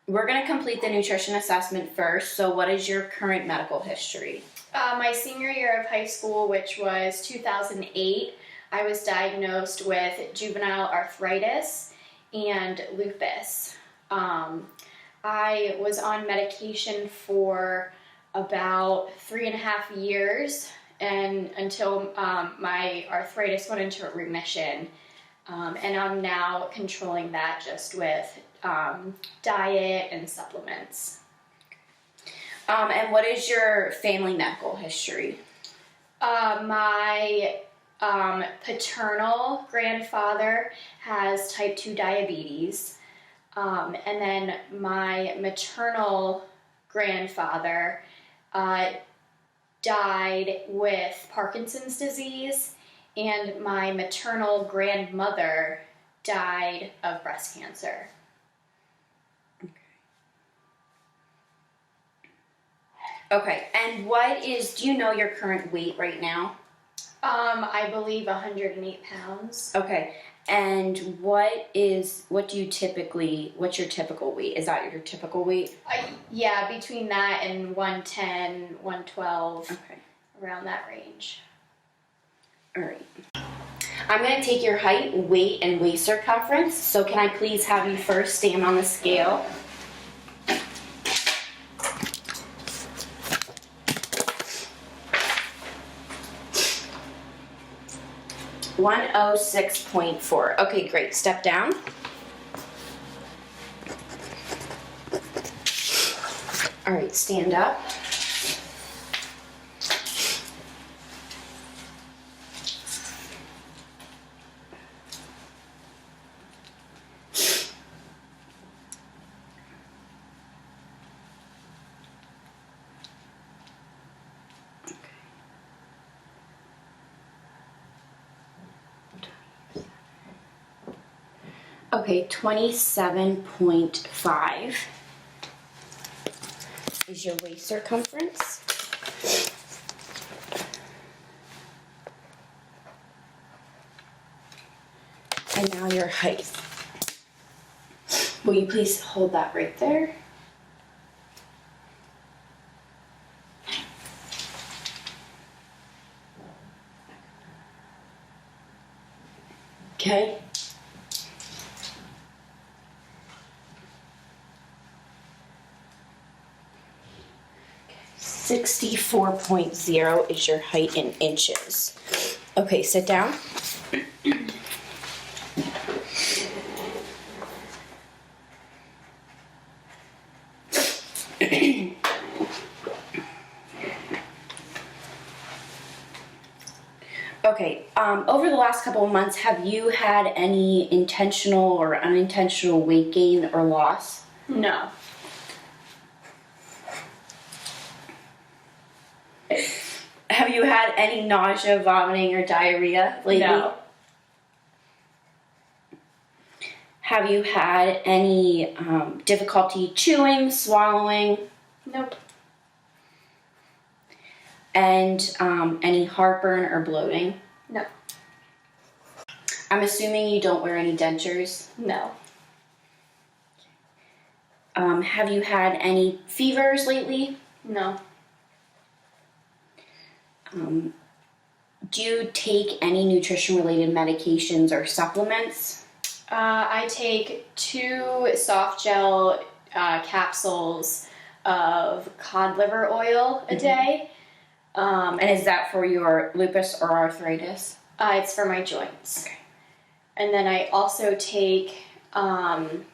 We're going to complete the nutrition assessment first. So what is your current medical history? My senior year of high school, which was 2008, I was diagnosed with juvenile arthritis and lupus. I was on medication for about 3.5 years and until my arthritis went into remission. And I'm now controlling that just with diet and supplements. And what is your family medical history? My paternal grandfather has type 2 diabetes. And then my maternal grandfather died with Parkinson's disease, and my maternal grandmother died of breast cancer. Okay, and do you know your current weight right now? I believe 108 pounds. Okay, and what's your typical weight? Is that your typical weight? Yeah, between that and 110, 112, okay, around that range. All right. I'm going to take your height, weight, and waist circumference. So can I please have you first stand on the scale? (106.4). Okay, great. Step down. All right, stand up. Okay, 27.5 is your waist circumference. And now your height. Will you please hold that right there? Okay. 64.0 is your height in inches. Okay, sit down. Okay, over the last couple of months, have you had any intentional or unintentional weight gain or loss? No. Have you had any nausea, vomiting, or diarrhea lately? No. Have you had any difficulty chewing, swallowing? Nope. And any heartburn or bloating? No. I'm assuming you don't wear any dentures? No. Have you had any fevers lately? No. Do you take any nutrition-related medications or supplements? I take 2 soft gel capsules of cod liver oil a day. And is that for your lupus or arthritis? It's for my joints. Okay. And then I also take collagen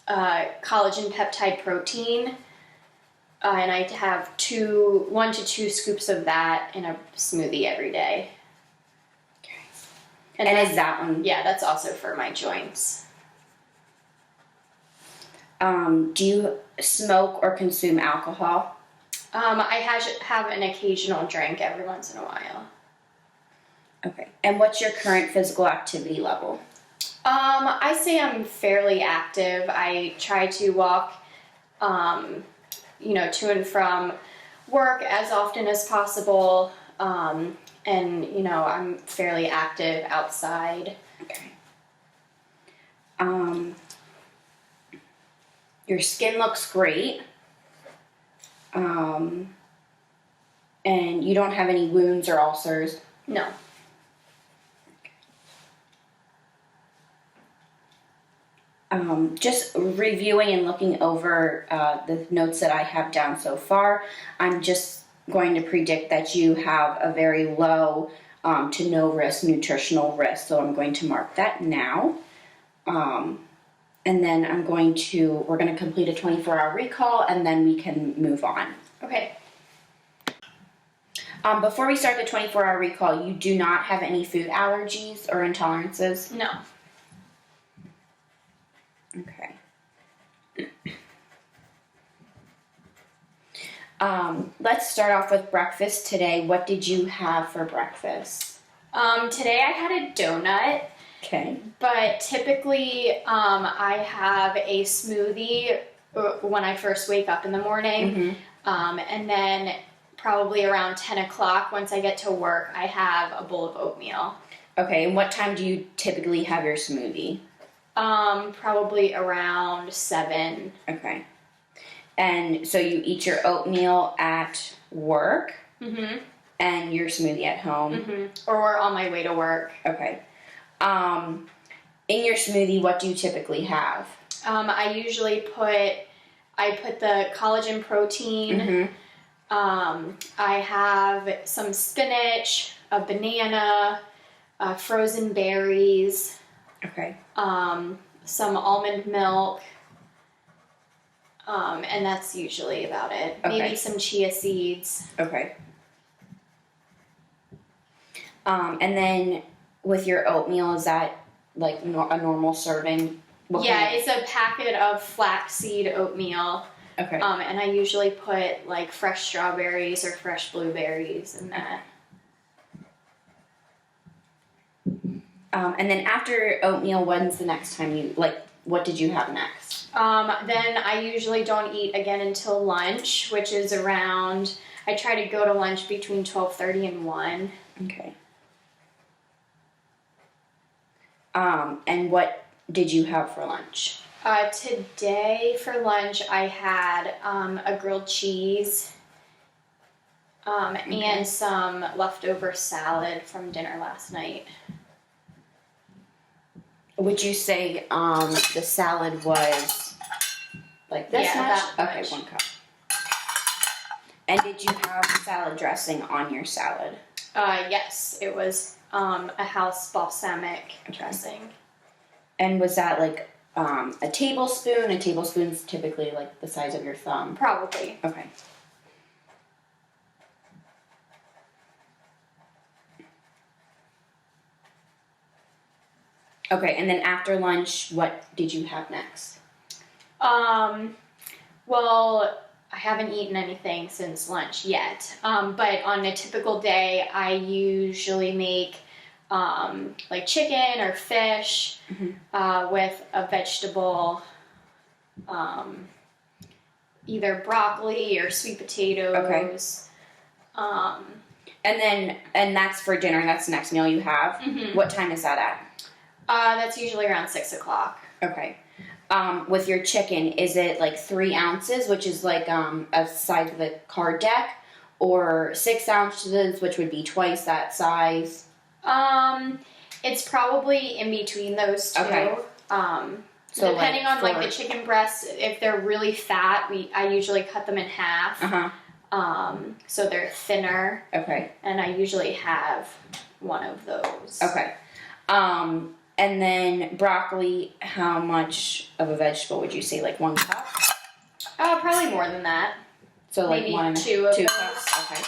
peptide protein. And I have 1 to 2 scoops of that in a smoothie every day. Okay. And is that one? Yeah, that's also for my joints. Do you smoke or consume alcohol? I have an occasional drink every once in a while. Okay. And what's your current physical activity level? I say I'm fairly active. I try to walk, to and from work as often as possible. And, I'm fairly active outside. Okay. Your skin looks great. And you don't have any wounds or ulcers. No. Just reviewing and looking over the notes that I have down so far, I'm just going to predict that you have a very low to no risk nutritional risk. So I'm going to mark that now. And then we're going to complete a 24-hour recall, and then we can move on. Okay. Before we start the 24-hour recall, you do not have any food allergies or intolerances? No. Okay. Let's start off with breakfast today. What did you have for breakfast? Today I had a donut. Okay. But typically, I have a smoothie when I first wake up in the morning. And then probably around 10 o'clock, once I get to work, I have a bowl of oatmeal. Okay, and what time do you typically have your smoothie? Probably around 7. Okay. And so you eat your oatmeal at work and your smoothie at home? Or on my way to work. Okay. In your smoothie, what do you typically have? I usually put the collagen protein. I have some spinach, a banana, frozen berries. Okay. Some almond milk. And that's usually about it. Okay. Maybe some chia seeds. Okay. And then with your oatmeal, is that like a normal serving? It's a packet of flaxseed oatmeal. Okay. And I usually put like fresh strawberries or fresh blueberries in that. And then after oatmeal, when's the next time what did you have next? Then I usually don't eat again until lunch, which is around, I try to go to lunch between 12:30 and 1. Okay. And what did you have for lunch? Today for lunch I had a grilled cheese and some leftover salad from dinner last night. Would you say the salad was like this much? That Okay, much. 1 cup. And did you have salad dressing on your salad? Yes, it was a house balsamic dressing. And was that like a tablespoon? A tablespoon's typically like the size of your thumb. Probably. Okay. Okay, and then after lunch, what did you have next? Well, I haven't eaten anything since lunch yet. But on a typical day, I usually make like chicken or fish with a vegetable, either broccoli or sweet potatoes. And that's for dinner. That's the next meal you have. What time is that at? That's usually around 6 o'clock. Okay. With your chicken, is it like 3 ounces, which is like a size of the card deck, or 6 ounces, which would be twice that size? It's probably in between those two. Okay. So depending on like the chicken breasts, if they're really fat, I usually cut them in half. So they're thinner. Okay. And I usually have one of those. Okay. And then broccoli, how much of a vegetable would you say? Like 1 cup? Probably more than that. So like Maybe 2 2 cups. Okay.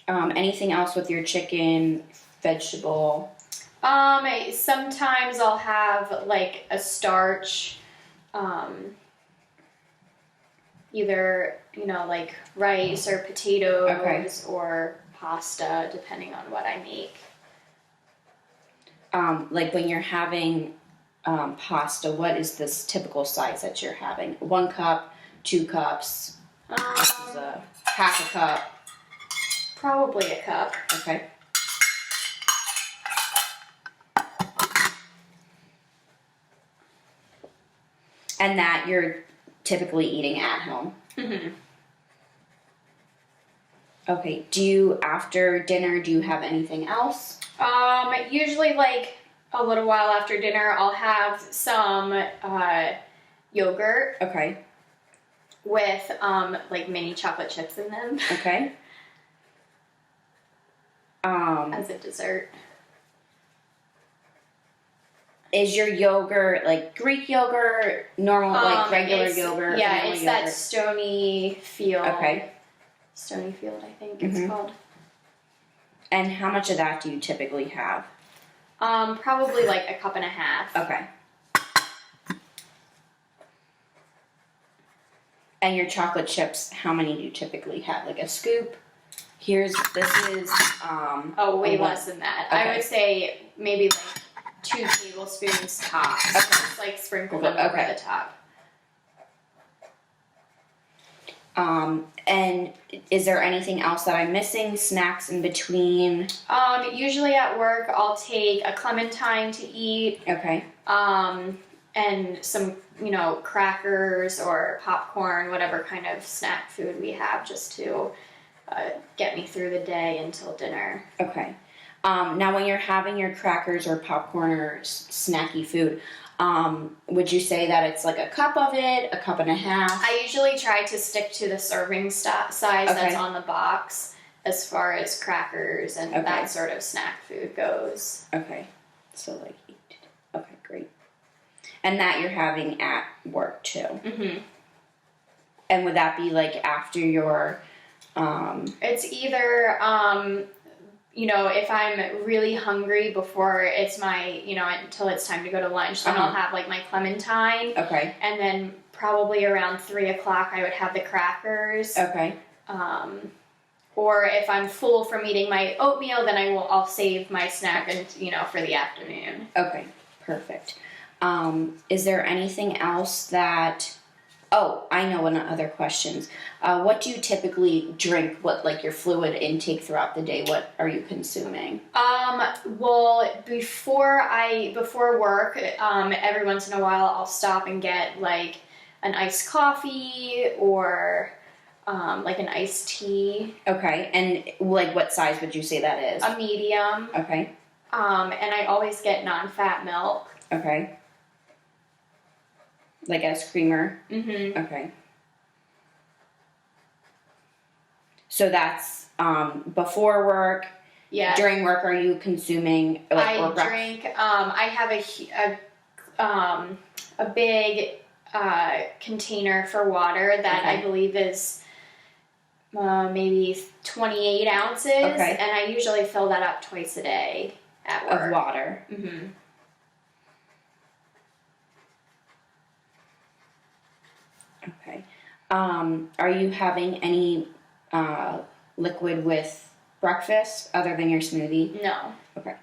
Anything else with your chicken, vegetable? Sometimes I'll have like a starch, either, like rice or potatoes or pasta, depending on what I make. Like when you're having pasta, what is this typical size that you're having? 1 cup, 2 cups, this is a half a cup. Probably a cup. Okay. And that you're typically eating at home. Mm-hmm. Okay. After dinner, do you have anything else? Usually like a little while after dinner, I'll have some yogurt Okay. with like mini chocolate chips in them Okay. as a dessert. Is your yogurt like Greek yogurt, normal like regular yogurt? Yeah, vanilla it's yogurt? that Stony Field. Okay. Stony Field, I think it's called. And how much of that do you typically have? Probably like a cup and a half. Okay. And your chocolate chips, how many do you typically have? Like a scoop? This is Way one. less than that. Okay. I would say maybe like 2 tablespoons tops. Okay. Just like sprinkle them over Okay. the top. And is there anything else that I'm missing? Snacks in between? Usually at work, I'll take a clementine to eat, Okay. and some, crackers or popcorn, whatever kind of snack food we have, just to get me through the day until dinner. Okay. Now, when you're having your crackers or popcorn or snacky food, would you say that it's like a cup of it, a cup and a half? I usually try to stick to the serving size that's on the box as far as crackers and that sort of snack food goes. Okay. So like 8. Okay, great. And that you're having at work too. Mm-hmm. And would that be like after your? It's either if I'm really hungry before it's my until it's time to go to lunch, then I'll have like my clementine. Okay. And then probably around 3:00 I would have the crackers. Okay. Or if I'm full from eating my oatmeal, then I'll save my snack and for the afternoon. Okay. Perfect. Is there anything else that? Oh, I know one other questions. What do you typically drink? What, like your fluid intake throughout the day? What are you consuming? Well, before work, every once in a while I'll stop and get like an iced coffee or like an iced tea. Okay. And like what size would you say that is? A medium. Okay. And I always get non-fat milk. Okay. Like as creamer? Mm-hmm. Okay. So that's before work. Yeah. During work, are you consuming? I drink. I have a big container for water that I believe is maybe 28 ounces, and I usually fill that up twice a day at work. Of water. Mm-hmm. Okay. Are you having any liquid with breakfast other than your smoothie? No. Okay.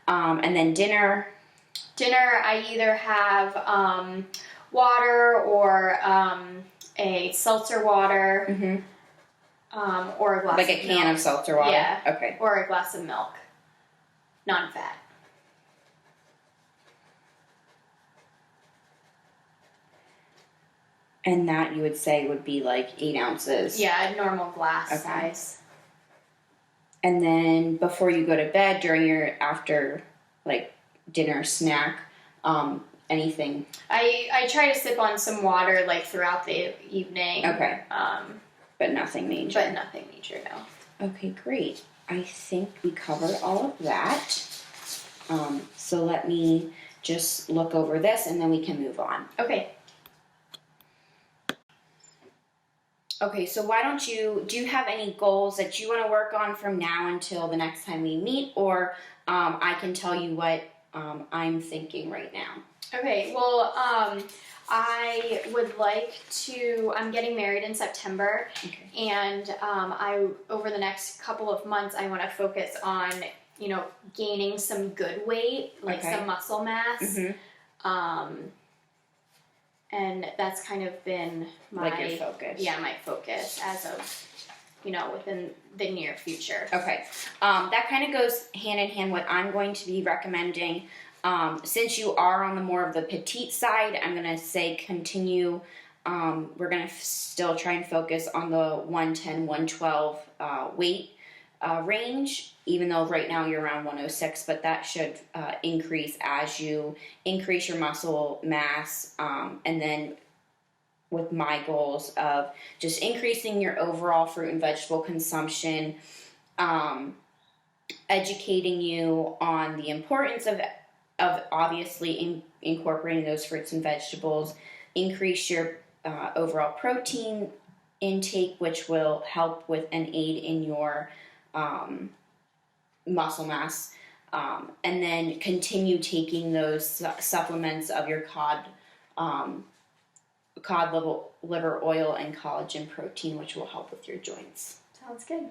And then dinner? Dinner, I either have water or a seltzer water, or a glass like of a can milk. of seltzer water? Yeah. Okay. Or a glass of milk. Non-fat. And that you would say would be like 8 ounces? Yeah, a normal glass size. And then before you go to bed, during your after like dinner snack, anything? I try to sip on some water like throughout the evening. Okay. But nothing major. But nothing major, no. Okay, great. I think we covered all of that. So let me just look over this and then we can move on. Okay. Okay, so do you have any goals that you want to work on from now until the next time we meet, or I can tell you what I'm thinking right now? Okay, well, I would like to, I'm getting married in September, and over the next couple of months, I want to focus on, gaining some good weight, like some muscle mass. And that's kind of been like your focus. Yeah, my focus as of, within the near future. Okay. That kind of goes hand in hand what I'm going to be recommending Since you are on the more of the petite side, I'm going to say continue. We're going to still try and focus on the 110, 112 weight range, even though right now you're around 106, but that should increase as you increase your muscle mass. And then with my goals of just increasing your overall fruit and vegetable consumption, educating you on the importance of obviously incorporating those fruits and vegetables, increase your overall protein intake, which will help with and aid in your muscle mass, and then continue taking those supplements of your cod liver oil and collagen protein, which will help with your joints. Sounds good.